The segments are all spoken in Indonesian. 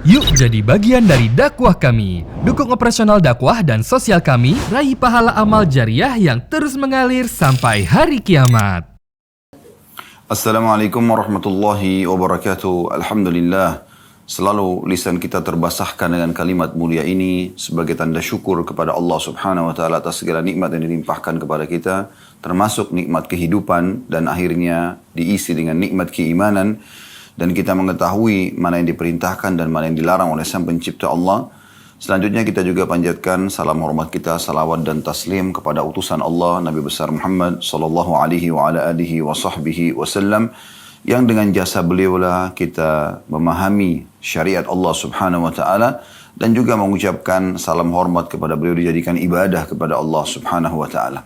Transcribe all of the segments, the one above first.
Yuk jadi bagian dari dakwah kami. Dukung operasional dakwah dan sosial kami, raih pahala amal jariah yang terus mengalir sampai hari kiamat. Assalamualaikum warahmatullahi wabarakatuh. Alhamdulillah, selalu lisan kita terbasahkan dengan kalimat mulia ini sebagai tanda syukur kepada Allah Subhanahu wa taala atas segala nikmat yang dilimpahkan kepada kita, termasuk nikmat kehidupan dan akhirnya diisi dengan nikmat keimanan, dan kita mengetahui mana yang diperintahkan dan mana yang dilarang oleh Sang Pencipta Allah. Selanjutnya kita juga panjatkan salam hormat kita, salawat dan taslim kepada utusan Allah Nabi besar Muhammad sallallahu alaihi wa ala alihi wa sahbihi wasallam, yang dengan jasa beliaulah kita memahami syariat Allah Subhanahu wa taala dan juga mengucapkan salam hormat kepada beliau dijadikan ibadah kepada Allah Subhanahu wa taala.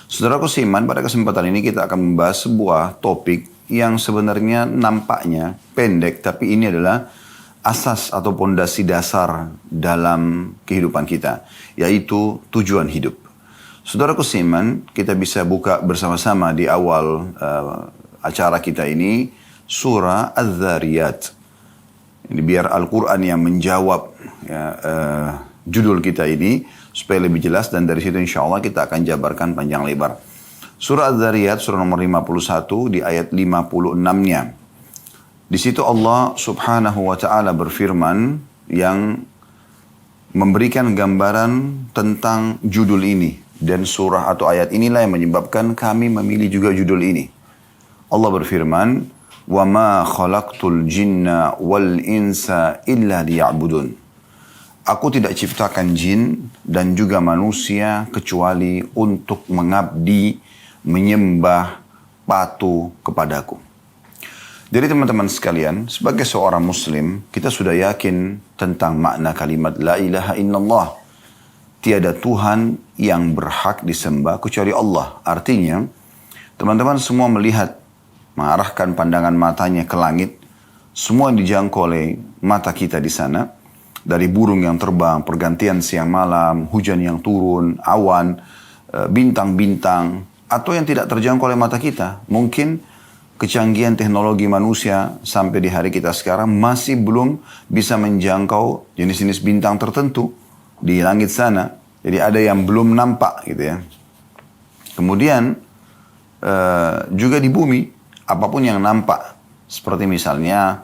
Saudaraku seiman, pada kesempatan ini kita akan membahas sebuah topik yang sebenarnya nampaknya pendek, tapi ini adalah asas atau pondasi dasar dalam kehidupan kita, yaitu tujuan hidup. Saudaraku seiman, kita bisa buka bersama-sama di awal acara kita ini surah Az-Zariyat. Ini biar Al-Quran yang menjawab judul kita ini supaya lebih jelas, dan dari situ insya Allah kita akan jabarkan panjang lebar. Surah Az-Zariyat, surah nomor 51 di ayat 56-nya. Di situ Allah Subhanahu wa taala berfirman yang memberikan gambaran tentang judul ini, dan surah atau ayat inilah yang menyebabkan kami memilih juga judul ini. Allah berfirman, "Wa ma khalaqtul jinna wal insa illa liya'budun." Aku tidak ciptakan jin dan juga manusia kecuali untuk mengabdi, menyembah, patuh kepadaku. Jadi teman-teman sekalian, sebagai seorang muslim, kita sudah yakin tentang makna kalimat la ilaha illallah. Tiada Tuhan yang berhak disembah kecuali Allah. Artinya, teman-teman semua melihat, mengarahkan pandangan matanya ke langit, semua yang dijangkau oleh mata kita di sana, dari burung yang terbang, pergantian siang malam, hujan yang turun, awan, bintang-bintang, atau yang tidak terjangkau oleh mata kita. Mungkin kecanggihan teknologi manusia sampai di hari kita sekarang masih belum bisa menjangkau jenis-jenis bintang tertentu di langit sana. Jadi ada yang belum nampak gitu ya. Kemudian juga di bumi, apapun yang nampak, seperti misalnya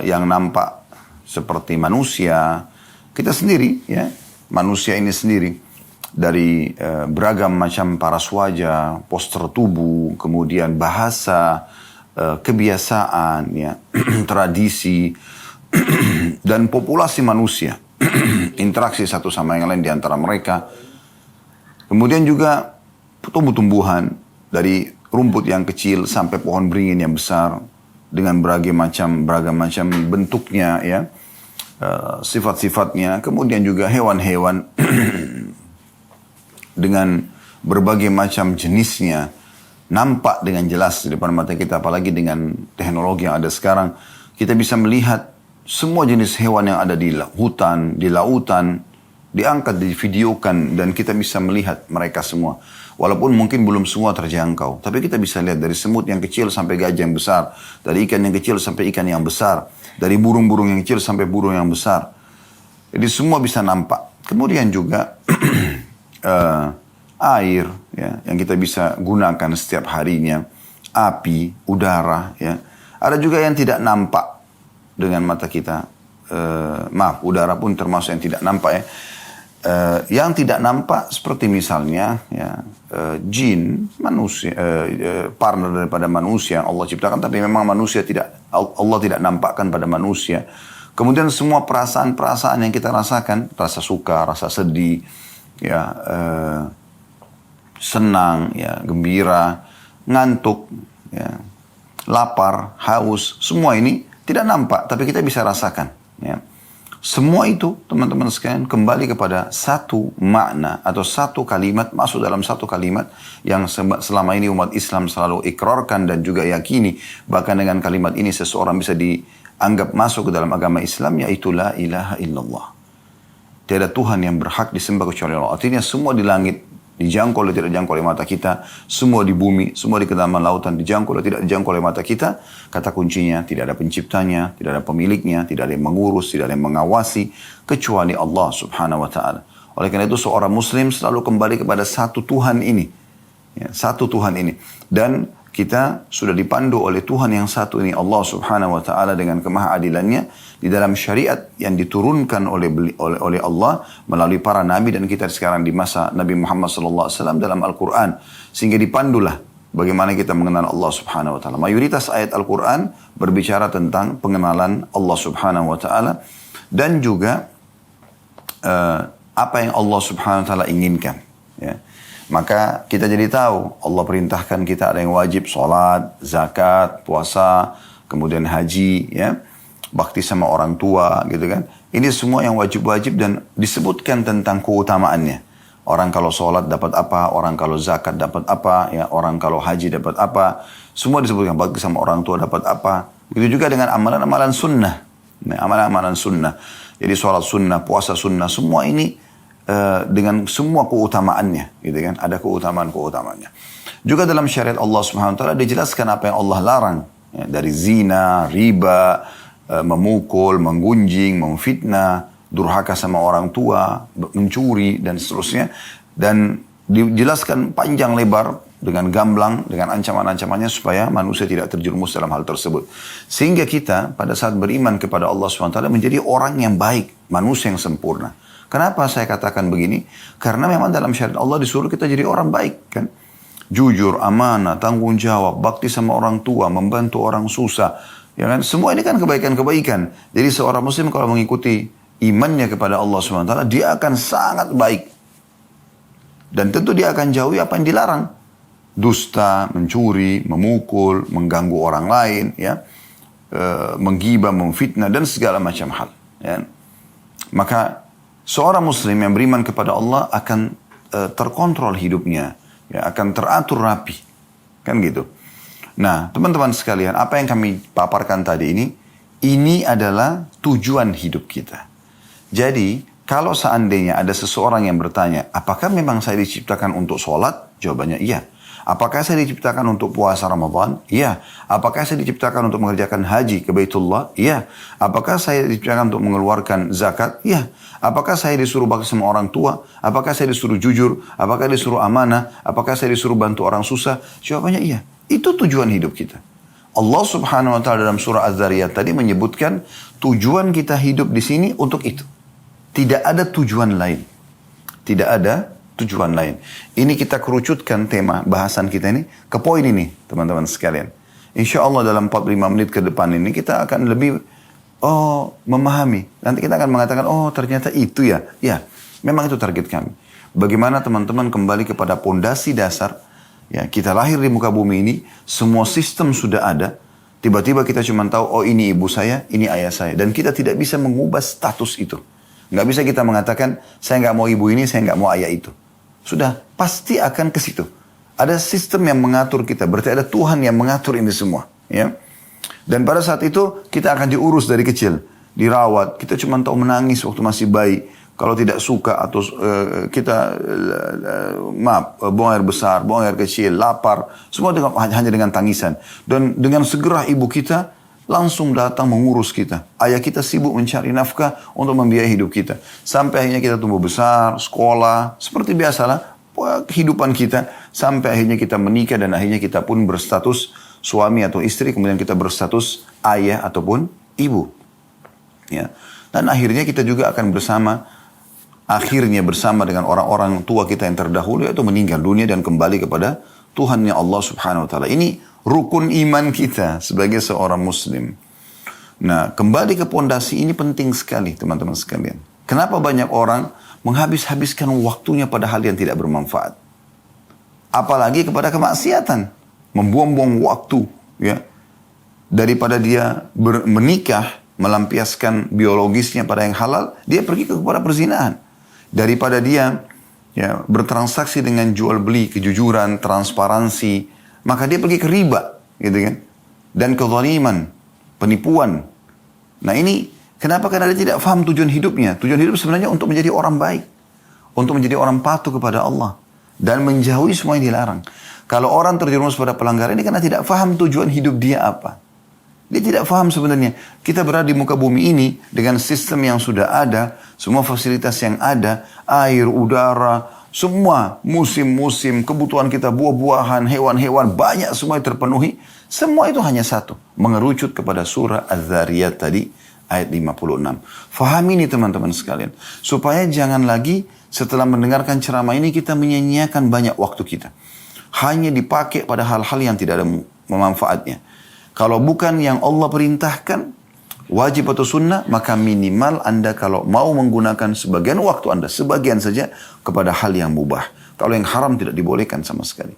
yang nampak seperti manusia, kita sendiri ya, manusia ini sendiri. Dari beragam macam paras wajah, postur tubuh, kemudian bahasa, kebiasaan, ya, tradisi, dan populasi manusia, interaksi satu sama yang lain di antara mereka. Kemudian juga tumbuh-tumbuhan, dari rumput yang kecil sampai pohon beringin yang besar, dengan beragam macam bentuknya, ya, sifat-sifatnya. Kemudian juga hewan-hewan dengan berbagai macam jenisnya, nampak dengan jelas di depan mata kita. Apalagi dengan teknologi yang ada sekarang, kita bisa melihat semua jenis hewan yang ada di hutan, di lautan, diangkat, divideokan, dan kita bisa melihat mereka semua. Walaupun mungkin belum semua terjangkau, tapi kita bisa lihat dari semut yang kecil sampai gajah yang besar, dari ikan yang kecil sampai ikan yang besar, dari burung-burung yang kecil sampai burung yang besar. Jadi semua bisa nampak. Kemudian juga air, ya, yang kita bisa gunakan setiap harinya, api, udara, ya. Ada juga yang tidak nampak dengan mata kita. Udara pun termasuk yang tidak nampak, ya. Yang tidak nampak seperti misalnya, ya, jin, manusia, partner daripada manusia yang Allah ciptakan, tapi memang manusia Allah tidak nampakkan pada manusia. Kemudian semua perasaan-perasaan yang kita rasakan, rasa suka, rasa sedih, ya, senang, ya, gembira, ngantuk, ya, lapar, haus, semua ini tidak nampak, tapi kita bisa rasakan, ya. Semua itu, teman-teman sekalian, kembali kepada satu makna atau satu kalimat, masuk dalam satu kalimat yang selama ini umat Islam selalu ikrarkan dan juga yakini. Bahkan dengan kalimat ini seseorang bisa dianggap masuk ke dalam agama Islam, yaitu la ilaha illallah. Tiada Tuhan yang berhak disembah kecuali Allah. Artinya semua di langit, dijangkau oleh tidak dijangkau oleh mata kita, semua di bumi, semua di kedalaman lautan, dijangkau oleh tidak dijangkau oleh mata kita, kata kuncinya tidak ada penciptanya, tidak ada pemiliknya, tidak ada yang mengurus, tidak ada yang mengawasi, kecuali Allah subhanahu wa ta'ala. Oleh karena itu seorang muslim selalu kembali kepada satu Tuhan ini. Ya, satu Tuhan ini. Dan kita sudah dipandu oleh Tuhan yang satu ini, Allah subhanahu wa ta'ala, dengan kemahaadilannya di dalam syariat yang diturunkan oleh Allah melalui para nabi, dan kita sekarang di masa Nabi Muhammad SAW dalam Al-Quran. Sehingga dipandulah bagaimana kita mengenal Allah subhanahu wa ta'ala. Mayoritas ayat Al-Quran berbicara tentang pengenalan Allah subhanahu wa ta'ala dan juga apa yang Allah subhanahu wa ta'ala inginkan. Ya. Maka kita jadi tahu Allah perintahkan kita ada yang wajib sholat, zakat, puasa, kemudian haji, ya, bakti sama orang tua, gitu kan. Ini semua yang wajib-wajib dan disebutkan tentang keutamaannya. Orang kalau sholat dapat apa, orang kalau zakat dapat apa, ya, orang kalau haji dapat apa. Semua disebutkan, bakti sama orang tua dapat apa. Begitu juga dengan amalan-amalan sunnah. Nah, amalan-amalan sunnah. Jadi sholat sunnah, puasa sunnah, semua ini dengan semua keutamaannya, gitu kan? Ada keutamaan-keutamaannya. Juga dalam syariat Allah Subhanahu wa taala dijelaskan apa yang Allah larang, ya, dari zina, riba, memukul, menggunjing, memfitnah, durhaka sama orang tua, mencuri dan seterusnya, dan dijelaskan panjang lebar dengan gamblang, dengan ancaman-ancamannya supaya manusia tidak terjerumus dalam hal tersebut. Sehingga kita pada saat beriman kepada Allah Subhanahu wa taala menjadi orang yang baik, manusia yang sempurna. Kenapa saya katakan begini? Karena memang dalam syariat Allah disuruh kita jadi orang baik, kan? Jujur, amanah, tanggung jawab, bakti sama orang tua, membantu orang susah, ya kan? Semua ini kan kebaikan-kebaikan. Jadi seorang muslim kalau mengikuti imannya kepada Allah SWT, dia akan sangat baik. Dan tentu dia akan jauhi apa yang dilarang. Dusta, mencuri, memukul, mengganggu orang lain, ya, menggibah, memfitnah, dan segala macam hal. Ya. Maka seorang muslim yang beriman kepada Allah akan terkontrol hidupnya, ya, akan teratur rapi, kan gitu. Nah, teman-teman sekalian, apa yang kami paparkan tadi ini adalah tujuan hidup kita. Jadi, kalau seandainya ada seseorang yang bertanya, apakah memang saya diciptakan untuk sholat? Jawabannya iya. Apakah saya diciptakan untuk puasa Ramadan? Iya. Apakah saya diciptakan untuk mengerjakan haji ke Baitullah? Iya. Apakah saya diciptakan untuk mengeluarkan zakat? Iya. Apakah saya disuruh bakti sama orang tua? Apakah saya disuruh jujur? Apakah disuruh amanah? Apakah saya disuruh bantu orang susah? Jawabannya iya. Itu tujuan hidup kita. Allah subhanahu wa ta'ala dalam surah Az-Zariyat tadi menyebutkan tujuan kita hidup di sini untuk itu. Tidak ada tujuan lain. Tidak ada tujuan lain. Ini kita kerucutkan tema bahasan kita ini ke poin ini, teman-teman sekalian. Insya Allah dalam 45 menit ke depan ini kita akan lebih memahami. Nanti kita akan mengatakan, ternyata itu ya. Ya, memang itu target kami. Bagaimana teman-teman kembali kepada pondasi dasar. Ya, kita lahir di muka bumi ini, semua sistem sudah ada. Tiba-tiba kita cuma tahu, ini ibu saya, ini ayah saya. Dan kita tidak bisa mengubah status itu. Nggak bisa kita mengatakan, saya nggak mau ibu ini, saya nggak mau ayah itu. Sudah, pasti akan ke situ. Ada sistem yang mengatur kita. Berarti ada Tuhan yang mengatur ini semua. Ya. Dan pada saat itu, kita akan diurus dari kecil. Dirawat. Kita cuma tahu menangis waktu masih bayi. Kalau tidak suka atau kita, buang air besar, buang air kecil, lapar. Semua hanya dengan tangisan. Dan dengan segera ibu kita langsung datang mengurus kita. Ayah kita sibuk mencari nafkah untuk membiayai hidup kita. Sampai akhirnya kita tumbuh besar, sekolah, seperti biasalah kehidupan kita. Sampai akhirnya kita menikah dan akhirnya kita pun berstatus suami atau istri. Kemudian kita berstatus ayah ataupun ibu. Ya. Dan akhirnya kita juga akan bersama dengan orang-orang tua kita yang terdahulu, yaitu meninggal dunia dan kembali kepada Tuhannya Allah subhanahu wa ta'ala. Ini rukun iman kita sebagai seorang muslim. Nah, kembali ke pondasi ini penting sekali, teman-teman sekalian. Kenapa banyak orang menghabis-habiskan waktunya pada hal yang tidak bermanfaat? Apalagi kepada kemaksiatan. Membuang-buang waktu, ya. Daripada dia menikah, melampiaskan biologisnya pada yang halal, dia pergi kepada perzinahan. Daripada dia, ya, bertransaksi dengan jual beli, kejujuran, transparansi, maka dia pergi ke riba, gitu kan? Dan kezaliman, penipuan. Nah ini, kenapa? Karena dia tidak paham tujuan hidupnya. Tujuan hidup sebenarnya untuk menjadi orang baik. Untuk menjadi orang patuh kepada Allah. dan menjauhi semua yang dilarang. Kalau orang terjerumus pada pelanggaran ini karena tidak faham tujuan hidup dia apa. Dia tidak faham sebenarnya. Kita berada di muka bumi ini dengan sistem yang sudah ada, semua fasilitas yang ada, air, udara, semua musim-musim, kebutuhan kita, buah-buahan, hewan-hewan, banyak semua yang terpenuhi. Semua itu hanya satu. Mengerucut kepada surah Az-Zariyat tadi, ayat 56. Fahami ini teman-teman sekalian. Supaya jangan lagi setelah mendengarkan ceramah ini kita menyia-nyiakan banyak waktu kita. Hanya dipakai pada hal-hal yang tidak ada manfaatnya. Kalau bukan yang Allah perintahkan, wajib atau sunnah, maka minimal Anda kalau mau menggunakan sebagian waktu Anda, sebagian saja kepada hal yang mubah. Kalau yang haram tidak dibolehkan sama sekali.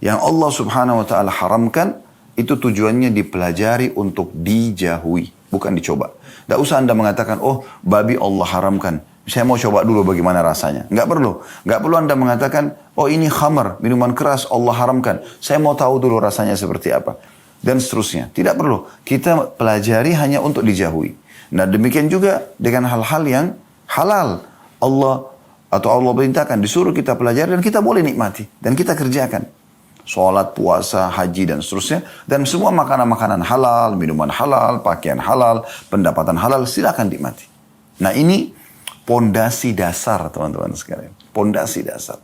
Yang Allah subhanahu wa ta'ala haramkan, itu tujuannya dipelajari untuk dijauhi, bukan dicoba. Tidak usah Anda mengatakan, oh babi Allah haramkan, saya mau coba dulu bagaimana rasanya. Nggak perlu. Nggak perlu Anda mengatakan, oh ini khamar, minuman keras Allah haramkan, saya mau tahu dulu rasanya seperti apa. Dan seterusnya. Tidak perlu. Kita pelajari hanya untuk dijauhi. Nah demikian juga dengan hal-hal yang halal. Allah perintahkan, disuruh kita pelajari dan kita boleh nikmati. Dan kita kerjakan. Sholat, puasa, haji dan seterusnya. Dan semua makanan-makanan halal, minuman halal, pakaian halal, pendapatan halal, silakan nikmati. Nah ini pondasi dasar teman-teman sekalian. Pondasi dasar.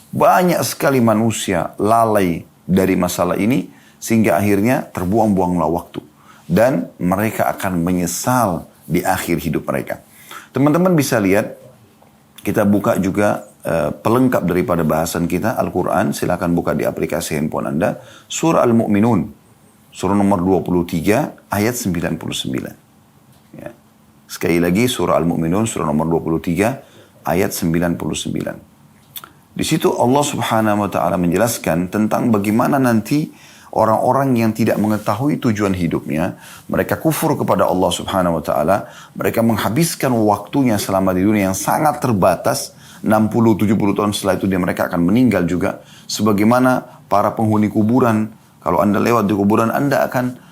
Banyak sekali manusia lalai dari masalah ini. Sehingga akhirnya terbuang-buanglah waktu. Dan mereka akan menyesal di akhir hidup mereka. Teman-teman bisa lihat, kita buka juga pelengkap daripada bahasan kita, Al-Quran. Silakan buka di aplikasi handphone Anda. Surah Al-Mu'minun. Surah nomor 23, ayat 99. Ya. Sekali lagi, Surah Al-Mu'minun, surah nomor 23, ayat 99. Di situ Allah subhanahu wa ta'ala menjelaskan tentang bagaimana nanti orang-orang yang tidak mengetahui tujuan hidupnya, mereka kufur kepada Allah subhanahu wa ta'ala, mereka menghabiskan waktunya selama di dunia yang sangat terbatas, 60-70 tahun setelah itu mereka akan meninggal juga. Sebagaimana para penghuni kuburan, kalau Anda lewat di kuburan, Anda akan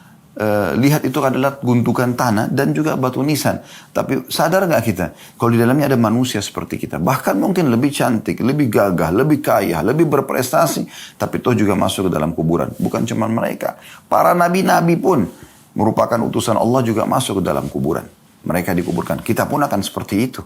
lihat itu adalah gundukan tanah dan juga batu nisan. Tapi sadar gak kita, kalau di dalamnya ada manusia seperti kita, bahkan mungkin lebih cantik, lebih gagah, lebih kaya, lebih berprestasi, tapi toh juga masuk ke dalam kuburan. Bukan cuma mereka, para nabi-nabi pun merupakan utusan Allah juga masuk ke dalam kuburan. Mereka dikuburkan. Kita pun akan seperti itu.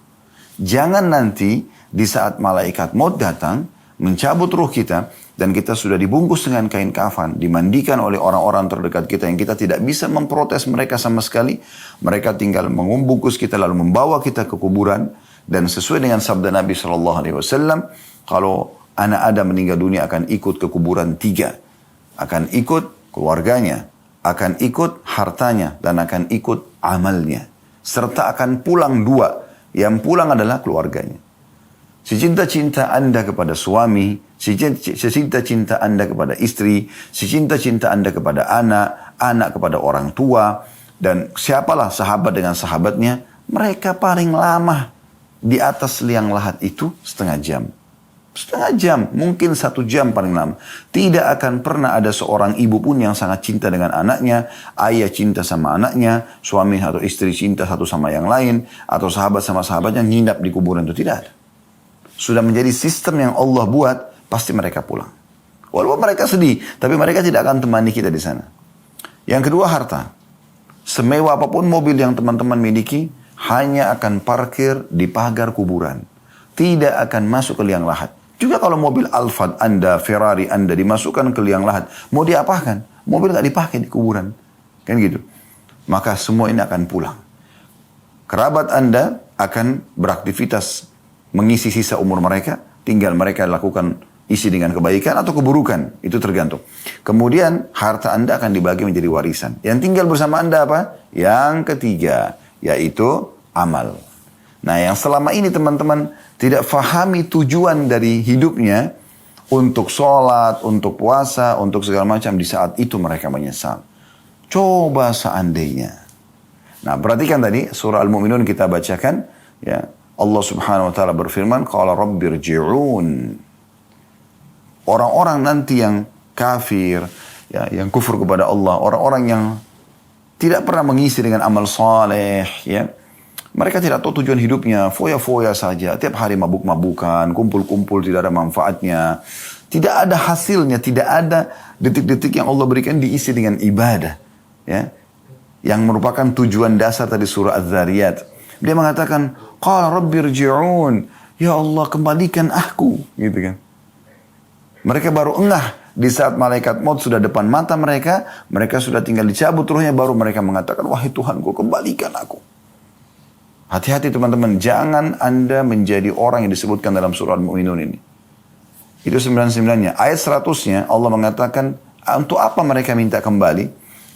Jangan nanti di saat malaikat maut datang, mencabut ruh kita, dan kita sudah dibungkus dengan kain kafan, dimandikan oleh orang-orang terdekat kita yang kita tidak bisa memprotes mereka sama sekali. Mereka tinggal membungkus kita lalu membawa kita ke kuburan. Dan sesuai dengan sabda Nabi SAW, kalau anak Adam meninggal dunia akan ikut ke kuburan 3. Akan ikut keluarganya, akan ikut hartanya, dan akan ikut amalnya. Serta akan pulang 2. Yang pulang adalah keluarganya. Secinta-cinta Anda kepada suami, secinta-cinta Anda kepada istri, secinta-cinta Anda kepada anak, anak kepada orang tua, dan siapalah sahabat dengan sahabatnya, mereka paling lama di atas liang lahat itu setengah jam. Setengah jam, mungkin 1 jam paling lama. Tidak akan pernah ada seorang ibu pun yang sangat cinta dengan anaknya, ayah cinta sama anaknya, suami atau istri cinta satu sama yang lain, atau sahabat sama sahabatnya nginap di kuburan itu, tidak ada. Sudah menjadi sistem yang Allah buat, pasti mereka pulang. Walaupun mereka sedih, tapi mereka tidak akan temani kita di sana. Yang kedua, harta. Semewah apapun mobil yang teman-teman miliki, hanya akan parkir di pagar kuburan. Tidak akan masuk ke liang lahat. Juga kalau mobil Alphard Anda, Ferrari Anda dimasukkan ke liang lahat, mau diapakan? Mobil nggak dipakai di kuburan. Kan gitu. Maka semua ini akan pulang. Kerabat Anda akan beraktivitas mengisi sisa umur mereka, tinggal mereka lakukan isi dengan kebaikan atau keburukan, itu tergantung. Kemudian harta Anda akan dibagi menjadi warisan. Yang tinggal bersama Anda apa? Yang ketiga, yaitu amal. Nah yang selama ini teman-teman tidak fahami tujuan dari hidupnya, untuk sholat, untuk puasa, untuk segala macam, di saat itu mereka menyesal. Coba seandainya. Nah perhatikan tadi surah Al-Mu'minun kita bacakan, ya. Allah subhanahu wa ta'ala berfirman, Qala rabbirji'un. Orang-orang nanti yang kafir, ya, yang kufur kepada Allah, orang-orang yang tidak pernah mengisi dengan amal saleh, ya, Mereka tidak tahu tujuan hidupnya, foya-foya saja. Tiap hari mabuk-mabukan, kumpul-kumpul tidak ada manfaatnya. Tidak ada hasilnya, tidak ada detik-detik yang Allah berikan diisi dengan ibadah. Ya, yang merupakan tujuan dasar tadi surah Az-Zariyat. Dia mengatakan, Qala Rabbi rji'un, ya Allah kembalikan aku. Gitu kan. Mereka baru engah di saat malaikat maut sudah depan mata mereka sudah tinggal dicabut ruhnya, baru mereka mengatakan, wahai Tuhanku kembalikan aku. Hati-hati teman-teman, jangan Anda menjadi orang yang disebutkan dalam surah Al-Mu'minun ini. Itu 99-nya. Ayat 100-nya Allah mengatakan, untuk apa mereka minta kembali?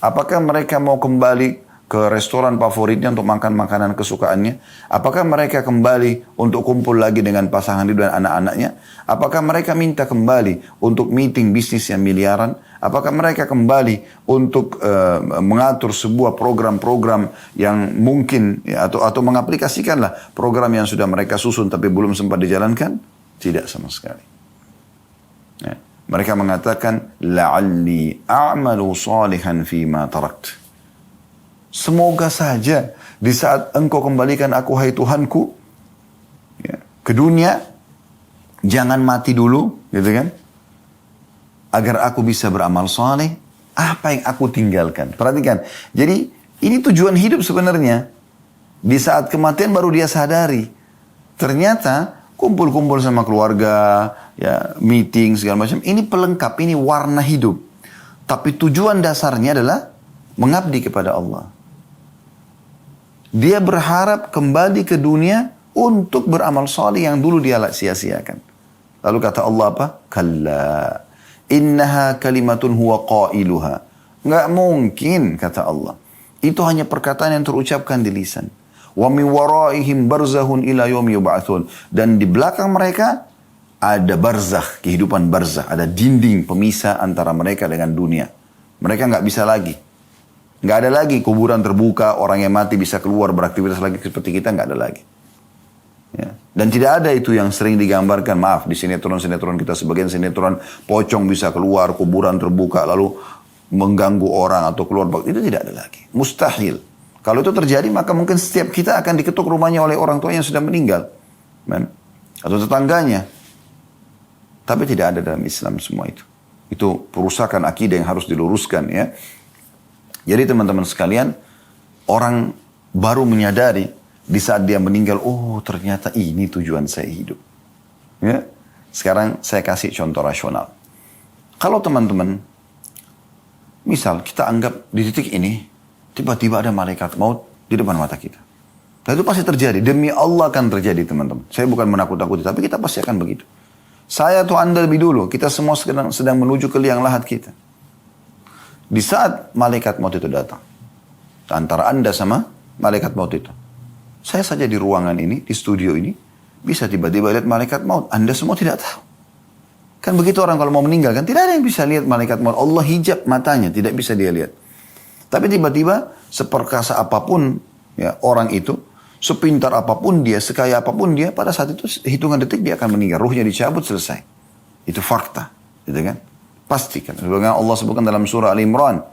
Apakah mereka mau kembali ke restoran favoritnya untuk makan makanan kesukaannya? Apakah mereka kembali untuk kumpul lagi dengan pasangan hidup dan anak-anaknya? Apakah mereka minta kembali untuk meeting bisnis yang miliaran? Apakah mereka kembali untuk mengatur sebuah program-program yang mungkin ya, atau mengaplikasikanlah program yang sudah mereka susun tapi belum sempat dijalankan? Tidak sama sekali. Ya. Mereka mengatakan, la'alli a'malu salihan fima tarakt. Semoga saja di saat engkau kembalikan aku, hai Tuhanku, ya, ke dunia, jangan mati dulu, gitu kan? Agar aku bisa beramal saleh, apa yang aku tinggalkan. Perhatikan, jadi ini tujuan hidup sebenarnya. Di saat kematian baru dia sadari. Ternyata kumpul-kumpul sama keluarga, ya meeting segala macam. Ini pelengkap, ini warna hidup. Tapi tujuan dasarnya adalah mengabdi kepada Allah. Dia berharap kembali ke dunia untuk beramal saleh yang dulu dia sia-siakan. Lalu kata Allah apa? Kalla, innaha kalimatun huwa qailuha. Nggak mungkin, kata Allah. Itu hanya perkataan yang terucapkan di lisan. Wa min waraihim barzahun ila yaumi yub'atsun. Dan di belakang mereka ada barzakh, kehidupan barzakh, ada dinding pemisah antara mereka dengan dunia. Mereka nggak bisa lagi. Nggak ada lagi kuburan terbuka, orang yang mati bisa keluar beraktivitas lagi seperti kita, nggak ada lagi. Ya. Dan tidak ada itu yang sering digambarkan, maaf, di sinetron-sinetron kita, sebagian sinetron pocong bisa keluar, kuburan terbuka, lalu mengganggu orang atau keluar. Itu tidak ada lagi. Mustahil. Kalau itu terjadi, maka mungkin setiap kita akan diketuk rumahnya oleh orang tua yang sudah meninggal. Atau tetangganya. Tapi tidak ada dalam Islam semua itu. Itu perusakan akidah yang harus diluruskan, ya. Jadi teman-teman sekalian, orang baru menyadari di saat dia meninggal, oh ternyata ini tujuan saya hidup. Ya. Sekarang saya kasih contoh rasional. Kalau teman-teman, misal kita anggap di titik ini, tiba-tiba ada malaikat maut di depan mata kita. Dan itu pasti terjadi. Demi Allah akan terjadi, teman-teman. Saya bukan menakut-nakuti, tapi kita pasti akan begitu. Saya atau Anda lebih dulu, kita semua sedang menuju ke liang lahat kita. Di saat malaikat maut itu datang, antara Anda sama malaikat maut itu, saya saja di ruangan ini, di studio ini, bisa tiba-tiba lihat malaikat maut. Anda semua tidak tahu. Kan begitu orang kalau mau meninggal, kan tidak ada yang bisa lihat malaikat maut. Allah hijab matanya, tidak bisa dia lihat. Tapi tiba-tiba, seperkasa apapun ya, orang itu, sepintar apapun dia, sekaya apapun dia, pada saat itu hitungan detik dia akan meninggal. Ruhnya dicabut, selesai. Itu fakta. Gitu kan? Pastikan. Sebagaimana Allah sebutkan dalam surah Al-Imran,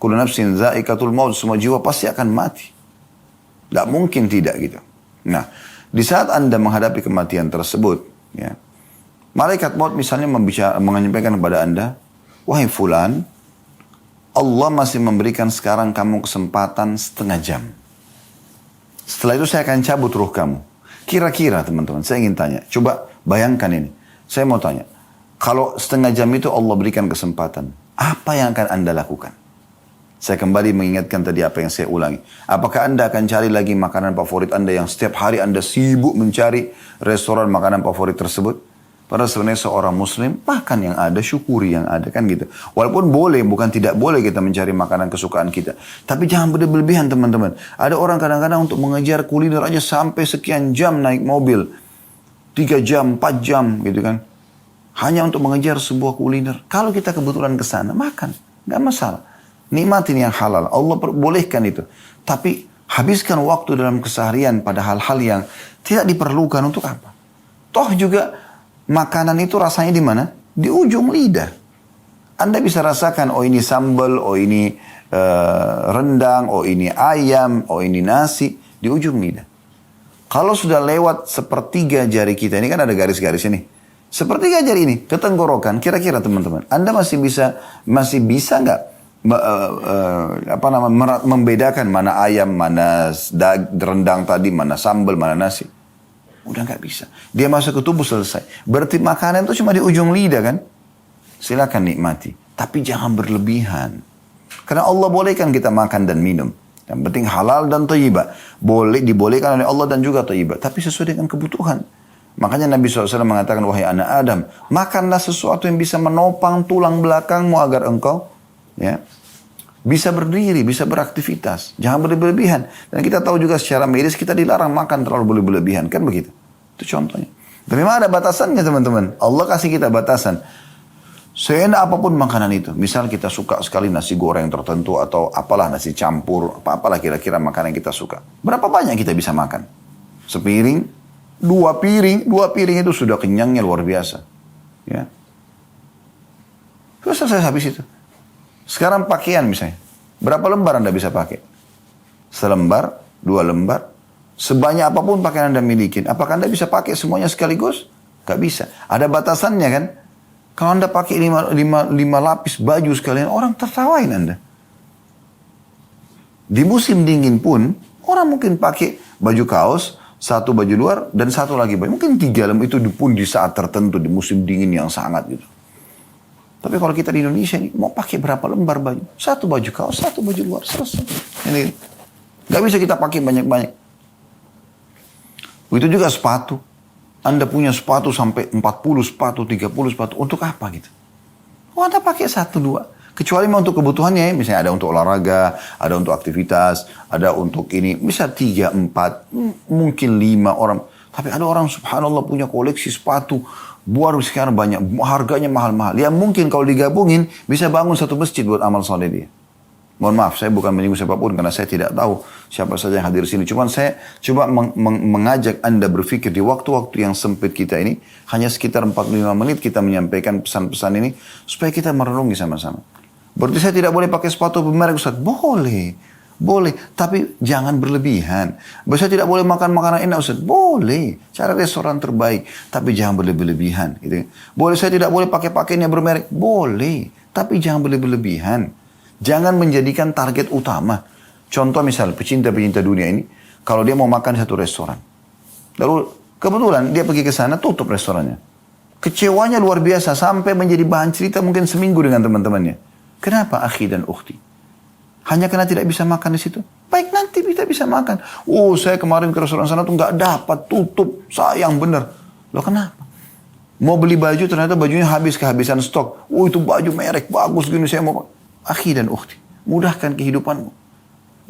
kullu nafsin za'iqatul maut, semua jiwa pasti akan mati. Tidak mungkin tidak gitu. Nah, di saat Anda menghadapi kematian tersebut, ya, malaikat maut misalnya menyampaikan kepada Anda, wahai fulan, Allah masih memberikan sekarang kamu kesempatan setengah jam. Setelah itu saya akan cabut ruh kamu. Kira-kira teman-teman, saya ingin tanya. Coba bayangkan ini. Saya mau tanya. Kalau setengah jam itu Allah berikan kesempatan, apa yang akan Anda lakukan? Saya kembali mengingatkan tadi apa yang saya ulangi. Apakah Anda akan cari lagi makanan favorit Anda yang setiap hari Anda sibuk mencari restoran makanan favorit tersebut? Padahal sebenarnya seorang muslim, makan yang ada, syukuri yang ada, kan gitu. Walaupun boleh, bukan tidak boleh kita mencari makanan kesukaan kita. Tapi jangan berlebihan, teman-teman. Ada orang kadang-kadang untuk mengejar kuliner aja sampai sekian jam naik mobil. 3 jam, 4 jam gitu kan. Hanya untuk mengejar sebuah kuliner. Kalau kita kebetulan ke sana, makan. Nggak masalah. Nikmatin yang halal. Allah bolehkan itu. Tapi habiskan waktu dalam keseharian pada hal-hal yang tidak diperlukan untuk apa. Toh juga makanan itu rasanya di mana? Di ujung lidah. Anda bisa rasakan, oh ini sambal, oh ini rendang, oh ini ayam, oh ini nasi. Di ujung lidah. Kalau sudah lewat sepertiga jari kita, ini kan ada garis-garis ini. Sepertiga jari ini ke tenggorokan, kira-kira teman-teman, Anda masih bisa nggak membedakan mana ayam, mana rendang tadi, mana sambal, mana nasi? Udah nggak bisa. Dia masuk ke tubuh selesai. Berarti makanan itu cuma di ujung lidah kan? Silakan nikmati, tapi jangan berlebihan. Karena Allah bolehkan kita makan dan minum. Yang penting halal dan thayyibah. Dibolehkan oleh Allah dan juga thayyibah. Tapi sesuai dengan kebutuhan. Makanya Nabi SAW mengatakan, wahai anak Adam, makanlah sesuatu yang bisa menopang tulang belakangmu agar engkau bisa berdiri, bisa beraktivitas. Jangan berlebihan. Dan kita tahu juga secara medis kita dilarang makan terlalu berlebihan. Kan begitu? Itu contohnya. Tapi memang ada batasannya teman-teman. Allah kasih kita batasan. Seenak apapun makanan itu. Misal kita suka sekali nasi goreng tertentu atau apalah nasi campur. Apalah kira-kira makanan yang kita suka. Berapa banyak kita bisa makan? Sepiring? Dua piring itu sudah kenyangnya luar biasa. Ya. Terus selesai habis itu. Sekarang pakaian misalnya. Berapa lembar Anda bisa pakai? Selembar, 2 lembar. Sebanyak apapun pakaian Anda milikin. Apakah Anda bisa pakai semuanya sekaligus? Gak bisa. Ada batasannya kan? Kalau Anda pakai 5 lapis baju sekalian, orang tertawain Anda. Di musim dingin pun, orang mungkin pakai baju kaos, 1 baju luar, dan 1 lagi baju. Mungkin 3 lembar itu pun di saat tertentu, di musim dingin yang sangat gitu. Tapi kalau kita di Indonesia ini, mau pakai berapa lembar baju? 1 baju kaos, 1 baju luar, selesai. Ini gak bisa kita pakai banyak-banyak. Begitu juga sepatu. Anda punya sepatu sampai 40 sepatu, 30 sepatu. Untuk apa gitu? Oh, Anda pakai 1, 2. Kecuali mau untuk kebutuhannya, misalnya ada untuk olahraga, ada untuk aktivitas, ada untuk ini. Bisa 3, 4, mungkin 5 orang. Tapi ada orang subhanallah punya koleksi sepatu. Buat sekarang banyak, harganya mahal-mahal. Ya mungkin kalau digabungin, bisa bangun 1 masjid buat amal soleh dia. Mohon maaf, saya bukan menyinggung siapapun karena saya tidak tahu siapa saja yang hadir di sini. Cuman saya coba mengajak Anda berpikir di waktu-waktu yang sempit kita ini, hanya sekitar 45 menit kita menyampaikan pesan-pesan ini, supaya kita merenungi sama-sama. Berarti saya tidak boleh pakai sepatu bermerek Ustaz? Boleh. Boleh, tapi jangan berlebihan. Saya tidak boleh makan makanan enak Ustaz? Boleh. Cari restoran terbaik, tapi jangan berlebihan. Gitu. Boleh saya tidak boleh pakai pakaian yang bermerek? Boleh, tapi jangan berlebihan. Jangan menjadikan target utama. Contoh misal pecinta-pecinta dunia ini, kalau dia mau makan di satu restoran, lalu kebetulan dia pergi ke sana, tutup restorannya. Kecewanya luar biasa sampai menjadi bahan cerita mungkin seminggu dengan teman-temannya. Kenapa akhi dan ukhti? Hanya karena tidak bisa makan di situ? Baik, nanti kita bisa makan. Oh, saya kemarin ke restoran sana tuh nggak dapat, tutup, sayang bener. Loh kenapa? Mau beli baju ternyata bajunya kehabisan stok. Oh, itu baju merek bagus gini, saya mau. Akhi dan ukhti, mudahkan kehidupanmu.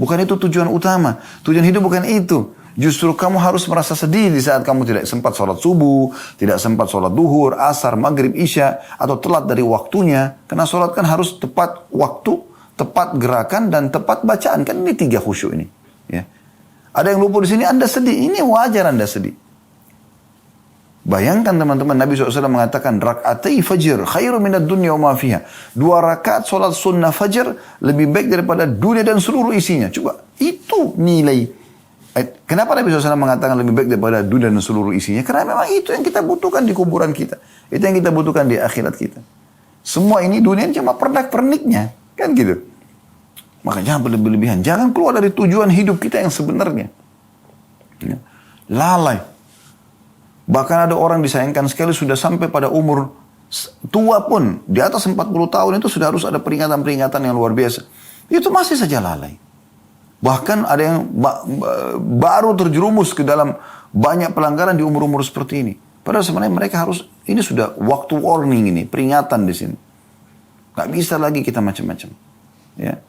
Bukan itu tujuan utama. Tujuan hidup bukan itu. Justru kamu harus merasa sedih di saat kamu tidak sempat sholat subuh, tidak sempat sholat duhur, asar, maghrib, isya, atau telat dari waktunya. Karena sholat kan harus tepat waktu, tepat gerakan, dan tepat bacaan. Kan ini 3 khusyuk ini. Ya. Ada yang lupa di sini, Anda sedih. Ini wajar Anda sedih. Bayangkan teman-teman, Nabi SAW mengatakan, rak'atai fajr khairu minad dunya wa ma fiha. 2 rakaat sholat sunnah fajr lebih baik daripada dunia dan seluruh isinya. Coba, itu nilai. Kenapa Nabi SAW mengatakan lebih baik daripada dunia dan seluruh isinya? Karena memang itu yang kita butuhkan di kuburan kita. Itu yang kita butuhkan di akhirat kita. Semua ini dunia cuma pernak-perniknya. Kan gitu. Maka jangan berlebihan. Jangan keluar dari tujuan hidup kita yang sebenarnya. Ya. Lalai. Bahkan ada orang disayangkan sekali sudah sampai pada umur tua pun. Di atas 40 tahun itu sudah harus ada peringatan-peringatan yang luar biasa. Itu masih saja lalai. Bahkan ada yang baru terjerumus ke dalam banyak pelanggaran di umur-umur seperti ini. Padahal sebenarnya mereka harus, ini sudah waktu warning ini, peringatan di sini. Gak bisa lagi kita macam-macam. Ya.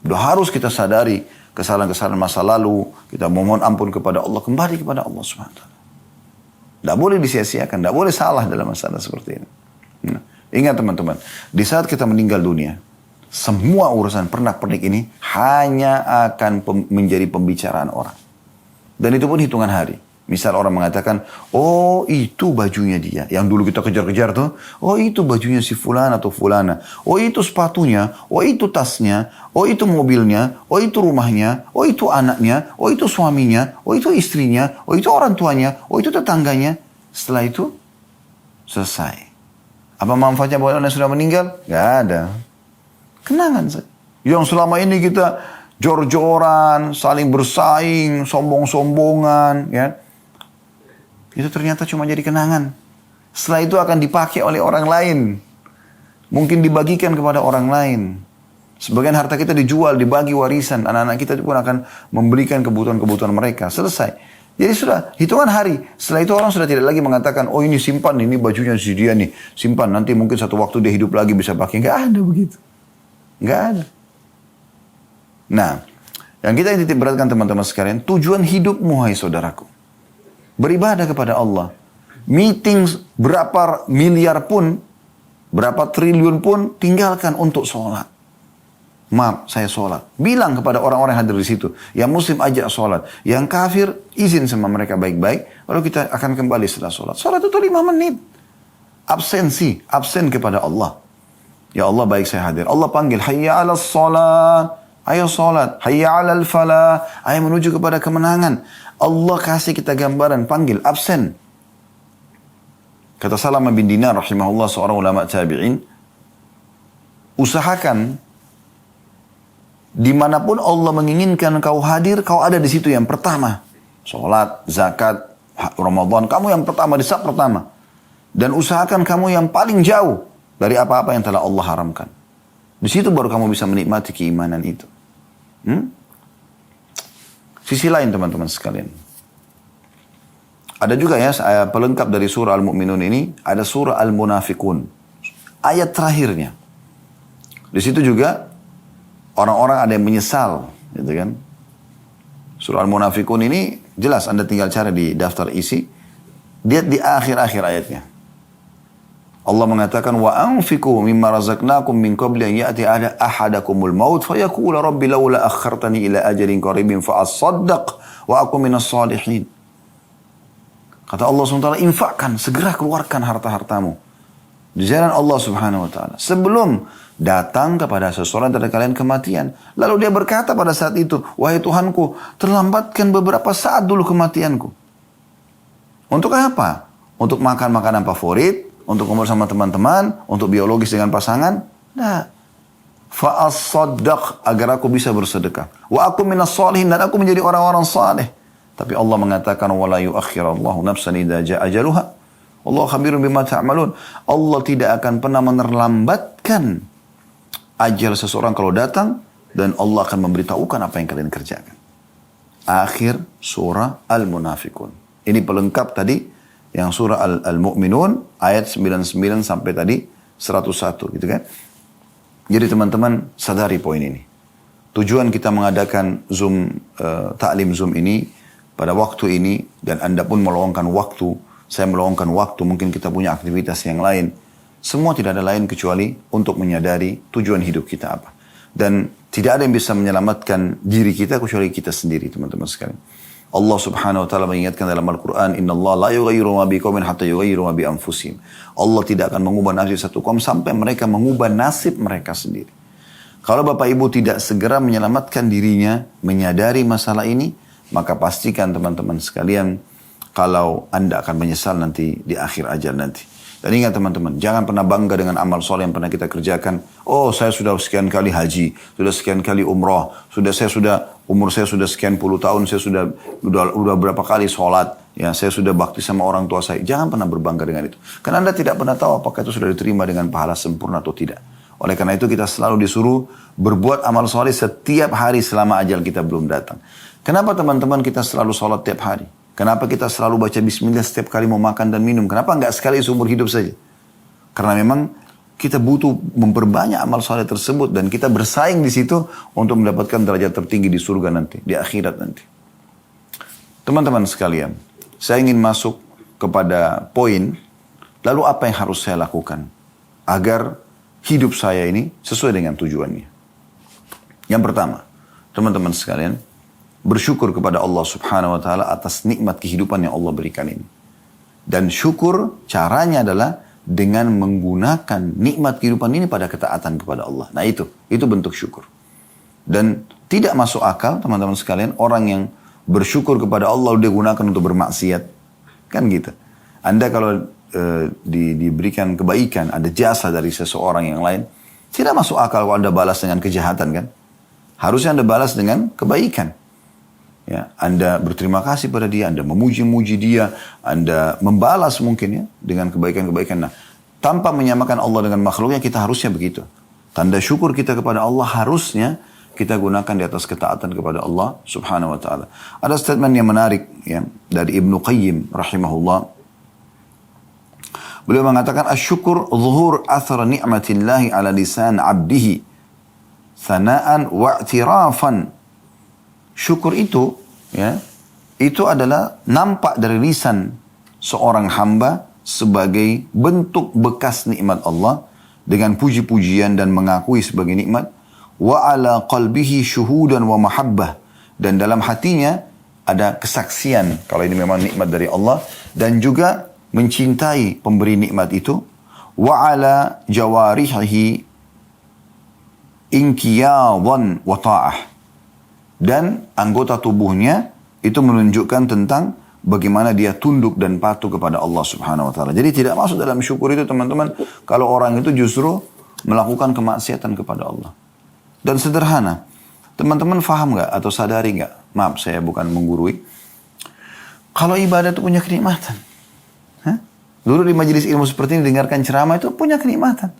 Udah harus kita sadari kesalahan-kesalahan masa lalu. Kita mohon ampun kepada Allah, kembali kepada Allah SWT. Tidak boleh disia-siakan, tidak boleh salah dalam masalah seperti ini. Nah, ingat teman-teman, di saat kita meninggal dunia, semua urusan pernak-pernik ini hanya akan menjadi pembicaraan orang. Dan itu pun hitungan hari. Misal orang mengatakan, oh itu bajunya dia. Yang dulu kita kejar-kejar tuh. Oh itu bajunya si fulan atau fulana. Oh itu sepatunya. Oh itu tasnya. Oh itu mobilnya. Oh itu rumahnya. Oh itu anaknya. Oh itu suaminya. Oh itu istrinya. Oh itu orang tuanya. Oh itu tetangganya. Setelah itu selesai. Apa manfaatnya buat orang yang sudah meninggal? Gak ada. Kenangan saja. Yang selama ini kita jor-joran, saling bersaing, sombong-sombongan, ya. Itu ternyata cuma jadi kenangan. Setelah itu akan dipakai oleh orang lain. Mungkin dibagikan kepada orang lain. Sebagian harta kita dijual, dibagi warisan. Anak-anak kita pun akan memberikan kebutuhan-kebutuhan mereka. Selesai. Jadi sudah hitungan hari. Setelah itu orang sudah tidak lagi mengatakan, oh ini simpan, ini bajunya si dia nih. Simpan, nanti mungkin satu waktu dia hidup lagi bisa pakai. Nggak ada begitu. Nggak ada. Nah, yang kita titik beratkan teman-teman sekalian, tujuan hidupmu, hai saudaraku. Beribadah kepada Allah. Meeting berapa miliar pun, berapa triliun pun, tinggalkan untuk sholat. Maaf, saya sholat. Bilang kepada orang-orang yang hadir di situ. Yang muslim ajak sholat. Yang kafir, izin sama mereka baik-baik. Lalu kita akan kembali setelah sholat. Sholat itu 5 menit. Absen kepada Allah. Ya Allah, baik saya hadir. Allah panggil, hayya ala sholat. Ayo sholat. Hayya ala falah. Ayo menuju kepada kemenangan. Allah kasih kita gambaran, panggil, absen. Kata Salamah bin Dinar rahimahullah, seorang ulama tabi'in, usahakan dimanapun Allah menginginkan kau hadir, kau ada di situ yang pertama. Sholat, zakat, Ramadan, kamu yang pertama, di saat pertama. Dan usahakan kamu yang paling jauh dari apa-apa yang telah Allah haramkan. Di situ baru kamu bisa menikmati keimanan itu. Sisi lain teman-teman sekalian. Ada juga ya pelengkap dari surah Al-Mu'minun ini. Ada surah Al-Munafikun. Ayat terakhirnya. Di situ juga orang-orang ada yang menyesal. Gitu kan. Surah Al-Munafikun ini jelas Anda tinggal cari di daftar isi. Lihat di akhir-akhir ayatnya. Allah mengatakan wa anfiqu mimma razaqnakum min qabli an ya'ti ahadakumul maut fayaqula rabbi laula akhartani ila ajalin qaribin fa asaddaq wa aku minas salihin. Kata Allah SWT, infakkan, segera keluarkan harta-hartamu di jalan Allah Subhanahu wa taala sebelum datang kepada seseorang dari kalian kematian. Lalu dia berkata pada saat itu, wahai Tuhanku, terlambatkan beberapa saat dulu kematianku. Untuk apa? Untuk makan makanan favorit, untuk kumpul sama teman-teman, untuk biologis dengan pasangan? Nah. Fa'as-saddaq, agar aku bisa bersedekah. Wa aku minas salihin, dan aku menjadi orang-orang saleh. Tapi Allah mengatakan, wa la yuakhirallahu nafsan idza ja'a ajaluha. Allah khabirun bima ta'malun. Allah tidak akan pernah menerlambatkan ajal seseorang kalau datang, dan Allah akan memberitahukan apa yang kalian kerjakan. Akhir surah Al-Munafikun. Ini pelengkap tadi, yang surah Al-Mu'minun ayat 99 sampai tadi 101 gitu kan. Jadi teman-teman sadari poin ini. Tujuan kita mengadakan Zoom, taklim Zoom ini pada waktu ini, dan Anda pun meluangkan waktu, saya meluangkan waktu, mungkin kita punya aktivitas yang lain. Semua tidak ada lain kecuali untuk menyadari tujuan hidup kita apa. Dan tidak ada yang bisa menyelamatkan diri kita kecuali kita sendiri teman-teman sekalian. Allah Subhanahu wa taala mengingatkan dalam Al-Qur'an, "Innallaha la yughayyiru ma biqaumin hatta yughayyiru ma bi anfusihim." Allah tidak akan mengubah nasib satu kaum sampai mereka mengubah nasib mereka sendiri. Kalau Bapak Ibu tidak segera menyelamatkan dirinya, menyadari masalah ini, maka pastikan teman-teman sekalian kalau Anda akan menyesal nanti di akhir ajal nanti. Dan ingat teman-teman, jangan pernah bangga dengan amal soleh yang pernah kita kerjakan. Oh, saya sudah sekian kali haji, sudah sekian kali umrah, umur saya sudah sekian puluh tahun, saya sudah berapa kali sholat, ya saya sudah bakti sama orang tua saya. Jangan pernah berbangga dengan itu. Karena Anda tidak pernah tahu apakah itu sudah diterima dengan pahala sempurna atau tidak. Oleh karena itu kita selalu disuruh berbuat amal soleh setiap hari selama ajal kita belum datang. Kenapa teman-teman kita selalu sholat tiap hari? Kenapa kita selalu baca bismillah setiap kali mau makan dan minum? Kenapa enggak sekali seumur hidup saja? Karena memang kita butuh memperbanyak amal soleh tersebut, dan kita bersaing di situ untuk mendapatkan derajat tertinggi di surga nanti, di akhirat nanti. Teman-teman sekalian, saya ingin masuk kepada poin, lalu apa yang harus saya lakukan agar hidup saya ini sesuai dengan tujuannya. Yang pertama, teman-teman sekalian, bersyukur kepada Allah Subhanahu wa taala atas nikmat kehidupan yang Allah berikan ini. Dan syukur caranya adalah dengan menggunakan nikmat kehidupan ini pada ketaatan kepada Allah. Nah itu bentuk syukur. Dan tidak masuk akal teman-teman sekalian orang yang bersyukur kepada Allah dia gunakan untuk bermaksiat. Kan gitu. Anda kalau diberikan kebaikan, ada jasa dari seseorang yang lain, tidak masuk akal kalau Anda balas dengan kejahatan kan. Harusnya Anda balas dengan kebaikan. Ya, Anda berterima kasih pada dia, Anda memuji-muji dia, Anda membalas mungkin ya dengan kebaikan-kebaikan. Nah, tanpa menyamakan Allah dengan makhluknya, kita harusnya begitu. Tanda syukur kita kepada Allah harusnya kita gunakan di atas ketaatan kepada Allah Subhanahu wa taala. Ada statement yang menarik ya dari Ibnu Qayyim rahimahullah. Beliau mengatakan asyukur zuhur athar ni'matillahi ala lisan 'abdihi thana'an wa'tirafan. Syukur itu, ya, itu adalah nampak dari lisan seorang hamba sebagai bentuk bekas nikmat Allah dengan puji-pujian dan mengakui sebagai nikmat. Wa ala qalbihi syuhudan wa mahabbah. Dan dalam hatinya ada kesaksian kalau ini memang nikmat dari Allah. Dan juga mencintai pemberi nikmat itu. Wa ala jawarihi inqiyadan wa ta'ah. Dan anggota tubuhnya itu menunjukkan tentang bagaimana dia tunduk dan patuh kepada Allah Subhanahu wa taala. Jadi tidak masuk dalam syukur itu teman-teman kalau orang itu justru melakukan kemaksiatan kepada Allah. Dan sederhana. Teman-teman faham nggak atau sadari nggak? Maaf saya bukan menggurui. Kalau ibadah itu punya kenikmatan. Dulu di majelis ilmu seperti ini dengarkan ceramah itu punya kenikmatan.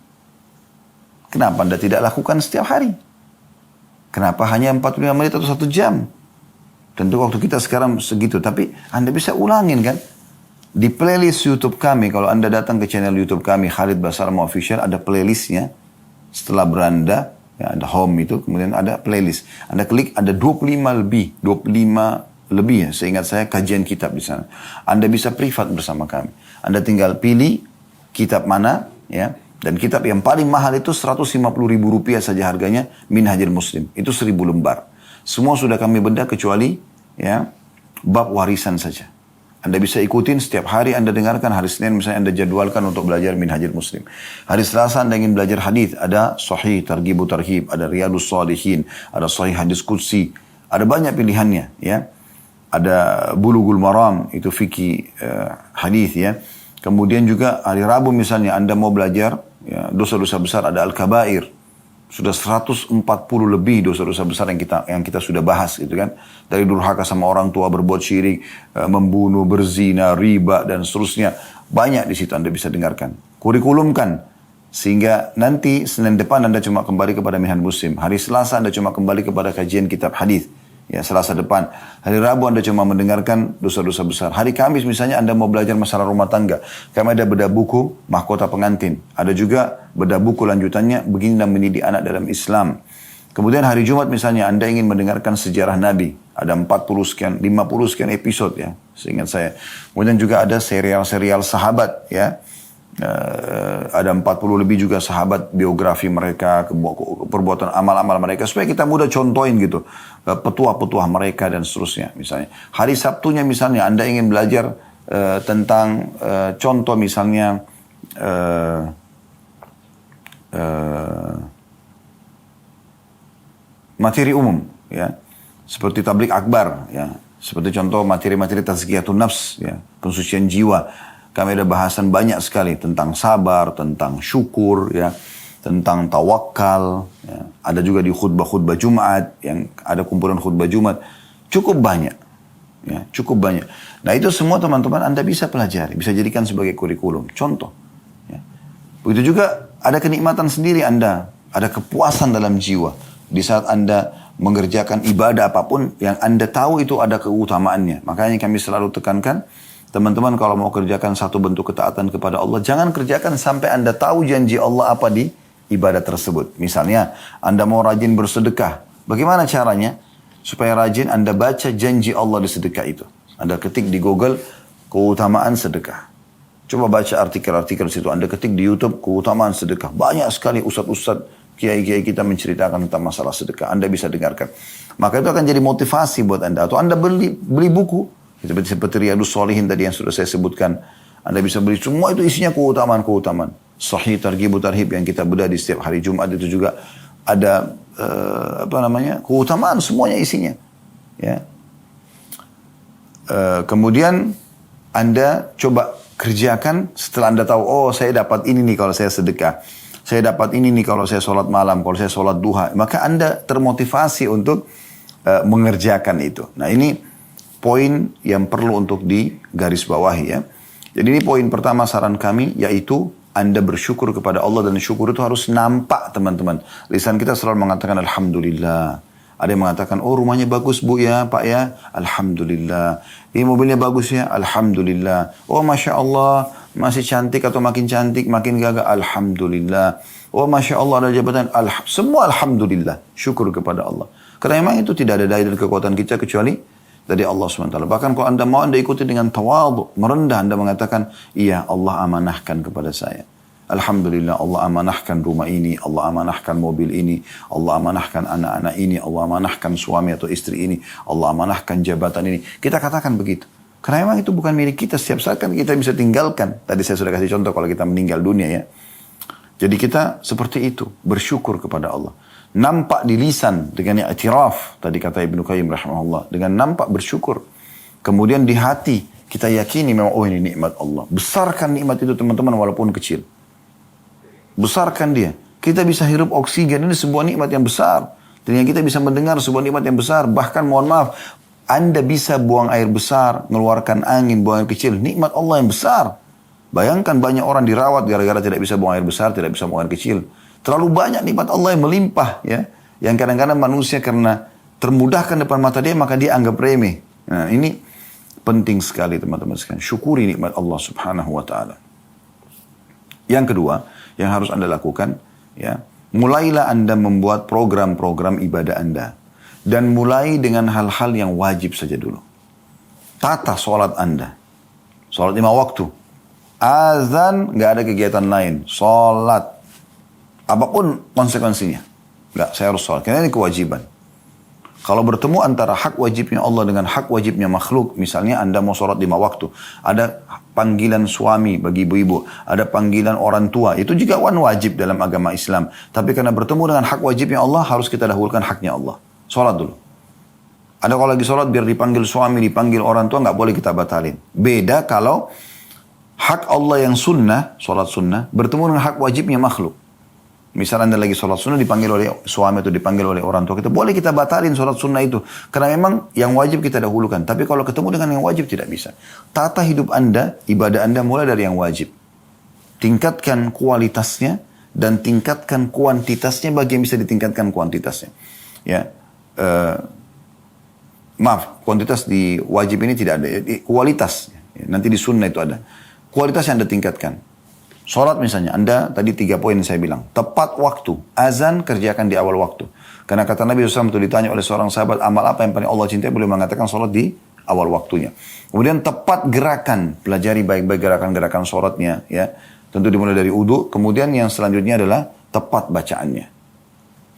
Kenapa Anda tidak lakukan setiap hari? Kenapa hanya 45 menit atau 1 jam? Tentu waktu kita sekarang segitu. Tapi Anda bisa ulangin kan? Di playlist YouTube kami, kalau Anda datang ke channel YouTube kami, Khalid Basarma Official, ada playlistnya. Setelah beranda, ya, ada home itu, kemudian ada playlist. Anda klik, ada 25 lebih ya, seingat saya kajian kitab di sana. Anda bisa privat bersama kami. Anda tinggal pilih kitab mana, ya. Dan kitab yang paling mahal itu 150.000 rupiah saja harganya, Minhajul Muslim. Itu 1000 lembar. Semua sudah kami bedah kecuali ya bab warisan saja. Anda bisa ikutin setiap hari Anda dengarkan. Hari Senin misalnya Anda jadwalkan untuk belajar Minhajul Muslim. Hari Selasa Anda ingin belajar hadis, ada Sahih Targhib Tarhib, ada Riyadhus Shalihin, ada Sahih Hadis Qudsi. Ada banyak pilihannya ya. Ada Bulughul Maram, itu fikih hadis ya. Kemudian juga hari Rabu misalnya Anda mau belajar ya, dosa-dosa besar, ada Al-Kabair. Sudah 140 lebih dosa-dosa besar yang kita sudah bahas gitu kan. Dari durhaka sama orang tua, berbuat syirik, membunuh, berzina, riba dan seterusnya. Banyak di situ Anda bisa dengarkan. Kurikulumkan sehingga nanti Senin depan Anda cuma kembali kepada Minhajul Muslim. Hari Selasa Anda cuma kembali kepada kajian kitab hadis. Ya, Selasa depan. Hari Rabu Anda cuma mendengarkan dosa-dosa besar. Hari Kamis misalnya Anda mau belajar masalah rumah tangga. Kami ada bedah buku Mahkota Pengantin. Ada juga bedah buku lanjutannya Begini dan Mendidik Anak dalam Islam. Kemudian hari Jumat misalnya Anda ingin mendengarkan sejarah Nabi. Ada 40 sekian, 50 sekian episode ya. Seingat saya. Kemudian juga ada serial-serial sahabat ya. Ada 40 lebih juga sahabat, biografi mereka, perbuatan amal-amal mereka, supaya kita mudah contohin gitu petuah-petuah mereka dan seterusnya. Misalnya hari Sabtunya misalnya Anda ingin belajar tentang contoh misalnya materi umum ya, seperti tablik akbar ya, seperti contoh materi-materi tazkiyatun nafs ya, pensucian jiwa. Kami ada bahasan banyak sekali tentang sabar, tentang syukur, ya, tentang tawakal. Ya. Ada juga di khutbah-khutbah Jumat, yang ada kumpulan khutbah Jumat. Cukup banyak. Ya, cukup banyak. Nah itu semua teman-teman Anda bisa pelajari, bisa jadikan sebagai kurikulum. Contoh. Ya. Begitu juga ada kenikmatan sendiri Anda, ada kepuasan dalam jiwa. Di saat Anda mengerjakan ibadah apapun yang Anda tahu itu ada keutamaannya. Makanya kami selalu tekankan, teman-teman kalau mau kerjakan satu bentuk ketaatan kepada Allah, jangan kerjakan sampai Anda tahu janji Allah apa di ibadah tersebut. Misalnya, Anda mau rajin bersedekah. Bagaimana caranya? Supaya rajin Anda baca janji Allah di sedekah itu. Anda ketik di Google, keutamaan sedekah. Coba baca artikel-artikel situ. Anda ketik di YouTube, keutamaan sedekah. Banyak sekali ustadz-ustadz kiai-kiai kita menceritakan tentang masalah sedekah. Anda bisa dengarkan. Maka itu akan jadi motivasi buat Anda. Atau Anda beli buku. Seperti Riyadus Shalihin tadi yang sudah saya sebutkan. Anda bisa beli. Semua itu isinya keutamaan-keutamaan. Sahih Targhib Tarhib yang kita bedah di setiap hari Jumat itu juga ada keutamaan semuanya isinya. Ya. Kemudian Anda coba kerjakan setelah Anda tahu, oh saya dapat ini nih kalau saya sedekah. Saya dapat ini nih kalau saya sholat malam, kalau saya sholat duha. Maka Anda termotivasi untuk mengerjakan itu. Nah ini poin yang perlu untuk digarisbawahi ya. Jadi ini poin pertama saran kami, yaitu Anda bersyukur kepada Allah, dan syukur itu harus nampak teman-teman. Lisan kita selalu mengatakan Alhamdulillah. Ada yang mengatakan, oh rumahnya bagus bu ya pak ya. Alhamdulillah. Ini mobilnya bagus ya. Alhamdulillah. Oh Masya Allah. Masih cantik atau makin cantik, makin gagah. Alhamdulillah. Oh Masya Allah ada jabatan. Semua Alhamdulillah. Syukur kepada Allah. Karena memang itu tidak ada daya dan kekuatan kita kecuali dari Allah SWT. Bahkan kalau Anda mau, Anda ikuti dengan tawadhu, merendah. Anda mengatakan, iya Allah amanahkan kepada saya. Alhamdulillah Allah amanahkan rumah ini, Allah amanahkan mobil ini, Allah amanahkan anak-anak ini, Allah amanahkan suami atau istri ini, Allah amanahkan jabatan ini. Kita katakan begitu. Karena memang itu bukan milik kita. Setiap saat kan kita bisa tinggalkan. Tadi saya sudah kasih contoh kalau kita meninggal dunia ya. Jadi kita seperti itu. Bersyukur kepada Allah. Nampak di lisan dengan i'tiraf. Tadi kata Ibnu Qayyim rahimahullah. Dengan nampak bersyukur. Kemudian di hati kita yakini memang oh ini nikmat Allah. Besarkan nikmat itu teman-teman walaupun kecil. Besarkan dia. Kita bisa hirup oksigen, ini sebuah nikmat yang besar. Dan yang kita bisa mendengar sebuah nikmat yang besar. Bahkan mohon maaf, Anda bisa buang air besar, mengeluarkan angin, buang air kecil. Nikmat Allah yang besar. Bayangkan banyak orang dirawat gara-gara tidak bisa buang air besar, tidak bisa buang air kecil. Terlalu banyak nikmat Allah yang melimpah. Ya, yang kadang-kadang manusia karena termudahkan depan mata dia, maka dia anggap remeh. Nah ini penting sekali teman-teman sekalian. Syukuri nikmat Allah subhanahu wa ta'ala. Yang kedua, yang harus Anda lakukan, ya, mulailah Anda membuat program-program ibadah Anda. Dan mulai dengan hal-hal yang wajib saja dulu. Tata sholat Anda. Sholat 5 waktu. Azan, nggak ada kegiatan lain. Sholat. Apapun konsekuensinya. Nggak, saya harus sholat. Karena ini kewajiban. Kalau bertemu antara hak wajibnya Allah dengan hak wajibnya makhluk, misalnya Anda mau sholat 5 waktu, ada panggilan suami bagi ibu-ibu, ada panggilan orang tua, itu juga wajib dalam agama Islam. Tapi karena bertemu dengan hak wajibnya Allah, harus kita dahulukan haknya Allah. Sholat dulu. Ada kalau lagi sholat biar dipanggil suami, dipanggil orang tua, nggak boleh kita batalin. Beda kalau hak Allah yang sunnah, sholat sunnah, bertemu dengan hak wajibnya makhluk. Misalnya Anda lagi sholat sunnah dipanggil oleh suami atau dipanggil oleh orang tua kita, boleh kita batalin sholat sunnah itu. Karena memang yang wajib kita dahulukan. Tapi kalau ketemu dengan yang wajib tidak bisa. Tata hidup Anda, ibadah Anda mulai dari yang wajib. Tingkatkan kualitasnya dan tingkatkan kuantitasnya bagi yang bisa ditingkatkan kuantitasnya. Ya, maaf, kuantitas di wajib ini tidak ada. Kualitas, nanti di sunnah itu ada. Kualitas yang Anda tingkatkan. Sholat misalnya, Anda tadi 3 poin saya bilang. Tepat waktu. Azan kerjakan di awal waktu. Karena kata Nabi SAW itu ditanya oleh seorang sahabat, amal apa yang paling Allah cintai? Boleh mengatakan sholat di awal waktunya. Kemudian tepat gerakan. Pelajari baik-baik gerakan-gerakan sholatnya. Ya. Tentu dimulai dari wudu. Kemudian yang selanjutnya adalah tepat bacaannya.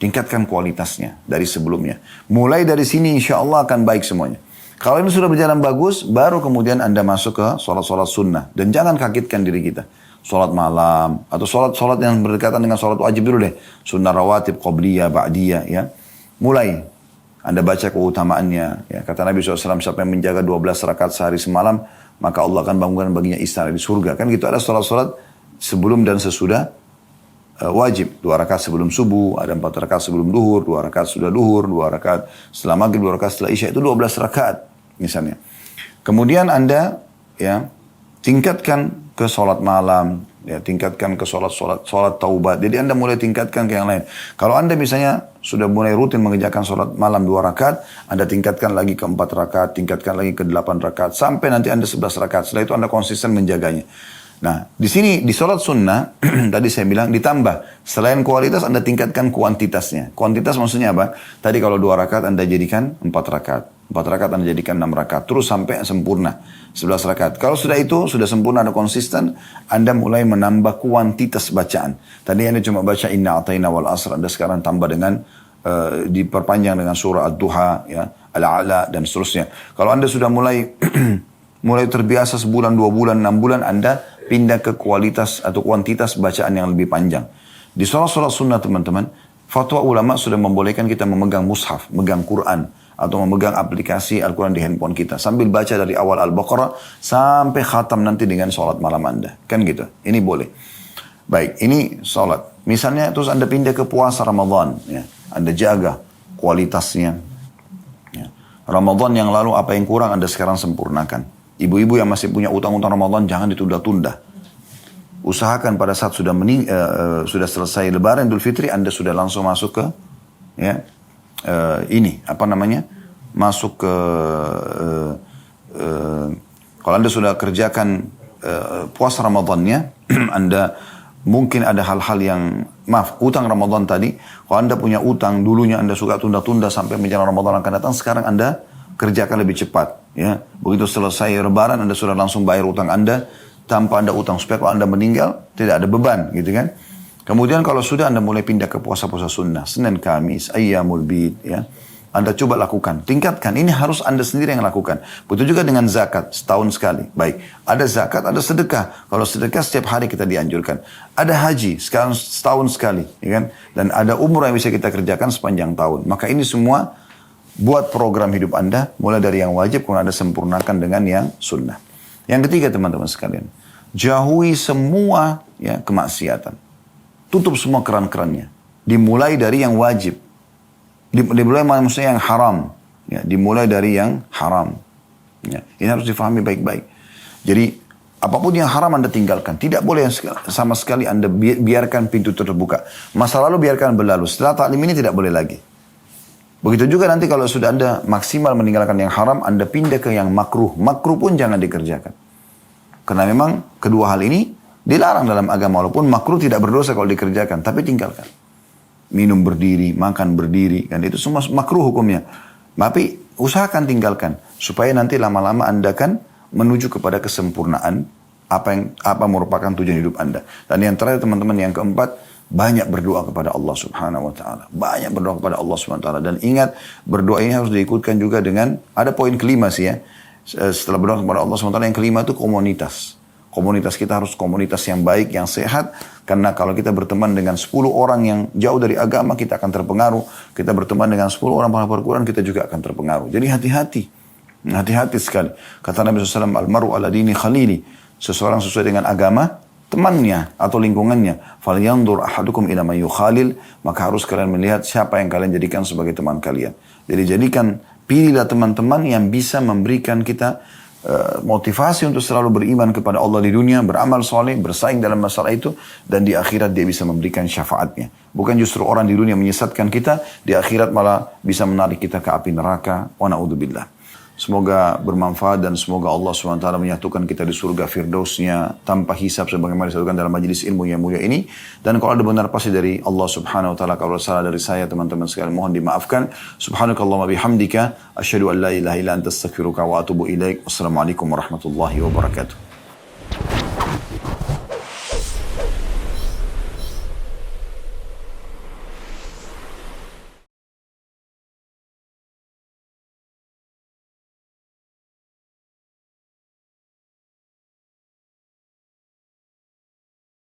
Tingkatkan kualitasnya dari sebelumnya. Mulai dari sini insya Allah akan baik semuanya. Kalau ini sudah berjalan bagus, baru kemudian Anda masuk ke sholat-sholat sunnah. Dan jangan kagetkan diri kita. Sholat malam, atau sholat yang berdekatan dengan sholat wajib dulu deh. Sunnah rawatib, qobliyah, ba'diyah, ya. Mulai. Anda baca keutamaannya. Ya. Kata Nabi SAW, siapa yang menjaga 12 rakaat sehari semalam, maka Allah akan bangunkan baginya istana di surga. Kan gitu, ada sholat-sholat sebelum dan sesudah wajib. 2 rakaat sebelum subuh, ada 4 rakaat sebelum duhur, 2 rakaat sudah duhur, 2 rakaat setelah maghrib, 2 rakaat setelah isya. Itu 12 rakaat misalnya. Kemudian Anda ya tingkatkan ke sholat malam, ya, tingkatkan ke sholat taubat. Jadi Anda mulai tingkatkan ke yang lain. Kalau Anda misalnya sudah mulai rutin mengerjakan sholat malam 2 rakaat, Anda tingkatkan lagi ke 4 rakaat, tingkatkan lagi ke 8 rakaat, sampai nanti Anda 11 rakaat. Setelah itu Anda konsisten menjaganya. Nah, di sini, di sholat sunnah, tadi saya bilang ditambah. Selain kualitas, Anda tingkatkan kuantitasnya. Kuantitas maksudnya apa? Tadi kalau 2 rakaat Anda jadikan 4 rakaat. 4 rakaat Anda jadikan 6 rakaat. Terus sampai sempurna. 11 rakaat. Kalau sudah itu, sudah sempurna, ada konsisten, Anda mulai menambah kuantitas bacaan. Tadi Anda cuma baca inna atayna wal asr. Anda sekarang tambah dengan, diperpanjang dengan surah Ad-Duha, ya, Al-A'la, dan seterusnya. Kalau Anda sudah mulai mulai terbiasa sebulan, 2 bulan, 6 bulan, Anda pindah ke kualitas atau kuantitas bacaan yang lebih panjang. Di sholat-sholat sunnah teman-teman, fatwa ulama sudah membolehkan kita memegang mushaf, memegang Quran, atau memegang aplikasi Al-Quran di handphone kita. Sambil baca dari awal Al-Baqarah sampai khatam nanti dengan sholat malam Anda. Kan gitu. Ini boleh. Baik, ini sholat. Misalnya terus Anda pindah ke puasa Ramadan. Ya. Anda jaga kualitasnya. Ya. Ramadan yang lalu apa yang kurang Anda sekarang sempurnakan. Ibu-ibu yang masih punya utang-utang Ramadan jangan ditunda-tunda. Usahakan pada saat sudah sudah selesai Lebaran Idul Fitri, Anda sudah langsung masuk ke masuk ke kalau Anda sudah kerjakan puasa Ramadannya, Anda mungkin ada hal-hal yang utang Ramadan tadi, kalau Anda punya utang dulunya Anda suka tunda-tunda sampai menjelang Ramadan akan datang, sekarang Anda kerjakan lebih cepat, ya. Begitu selesai Lebaran Anda sudah langsung bayar utang Anda tanpa Anda utang, supaya kalau Anda meninggal tidak ada beban, gitu kan. Kemudian kalau sudah Anda mulai pindah ke puasa-puasa sunnah, Senin, Kamis, Ayyamul Bid, ya. Anda coba lakukan, tingkatkan. Ini harus Anda sendiri yang lakukan. Begitu juga dengan zakat, setahun sekali. Baik, ada zakat, ada sedekah. Kalau sedekah setiap hari kita dianjurkan. Ada haji, sekarang setahun sekali, ya kan? Dan ada umrah yang bisa kita kerjakan sepanjang tahun. Maka ini semua buat program hidup Anda, mulai dari yang wajib, kemudian Anda sempurnakan dengan yang sunnah. Yang ketiga teman-teman sekalian, jauhi semua kemaksiatan. Tutup semua keran-kerannya. Dimulai dari yang wajib. Dimulai maksudnya yang haram. Ya, dimulai dari yang haram. Ya, ini harus difahami baik-baik. Jadi, apapun yang haram Anda tinggalkan. Tidak boleh sama sekali Anda biarkan pintu terbuka. Masa lalu biarkan berlalu. Setelah taklim ini tidak boleh lagi. Begitu juga nanti kalau sudah Anda maksimal meninggalkan yang haram, Anda pindah ke yang makruh. Makruh pun jangan dikerjakan. Karena memang kedua hal ini dilarang dalam agama. Walaupun makruh tidak berdosa kalau dikerjakan. Tapi tinggalkan. Minum berdiri, makan berdiri, dan itu semua makruh hukumnya. Tapi usahakan tinggalkan supaya nanti lama-lama Anda kan menuju kepada kesempurnaan apa merupakan tujuan hidup Anda. Dan yang terakhir teman-teman, yang keempat, banyak berdoa kepada Allah Subhanahu wa taala. Banyak berdoa kepada Allah Subhanahu wa taala, dan ingat berdoa ini harus diikutkan juga dengan ada poin kelima sih ya. Setelah berdoa kepada Allah Subhanahu wa taala, yang kelima itu komunitas. Komunitas kita harus komunitas yang baik, yang sehat. Karena kalau kita berteman dengan 10 orang yang jauh dari agama, kita akan terpengaruh. Kita berteman dengan 10 orang penghafal Quran, kita juga akan terpengaruh. Jadi hati-hati. Hati-hati sekali. Kata Nabi SAW, Al-maru ala dini khalili. Seseorang sesuai dengan agama temannya atau lingkungannya. Falyandur ahadukum ila man yukhalil. Maka harus kalian melihat siapa yang kalian jadikan sebagai teman kalian. Jadi pilihlah teman-teman yang bisa memberikan kita motivasi untuk selalu beriman kepada Allah di dunia, beramal soleh, bersaing dalam masalah itu, dan di akhirat dia bisa memberikan syafaatnya. Bukan justru orang di dunia menyesatkan kita, di akhirat malah bisa menarik kita ke api neraka. Wa na'udzubillah. Semoga bermanfaat dan semoga Allah SWT menyatukan kita di surga Firdausnya tanpa hisab sebagaimana disatukan dalam majelis ilmu yang mulia ini. Dan kalau ada benar pasti dari Allah Subhanahu wa taala, kalau salah dari saya teman-teman sekalian mohon dimaafkan. Subhanakallahumma bihamdika asyhadu an la ilaha illa anta astaghfiruka wa atubu ilaik. Wassalamualaikum warahmatullahi wabarakatuh.